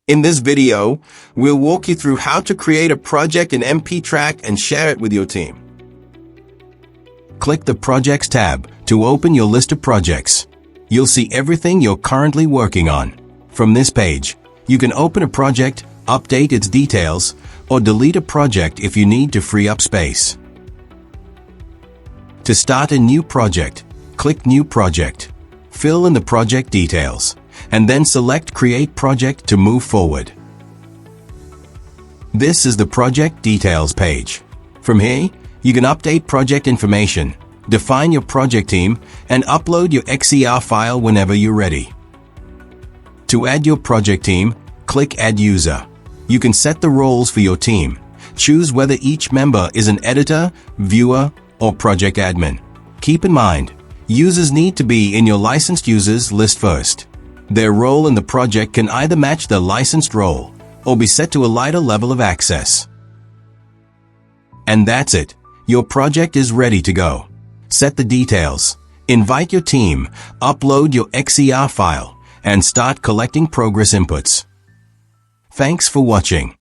In this video, we'll walk you through how to create a project in MPTrack and share it with your team. Click the Projects tab to open your list of projects. You'll see everything you're currently working on. From this page, you can open a project, update its details, or delete a project if you need to free up space. To start a new project, click New Project. Fill in the project details, and then select Create Project to move forward. This is the Project Details page. From here, you can update project information, define your project team, and upload your XER file whenever you're ready. To add your project team, click Add User. You can set the roles for your team. Choose whether each member is an editor, viewer, or project admin. Keep in mind, users need to be in your licensed users list first. Their role in the project can either match the licensed role or be set to a lighter level of access. And that's it. Your project is ready to go. Set the details, invite your team, upload your XER file, and start collecting progress inputs. Thanks for watching.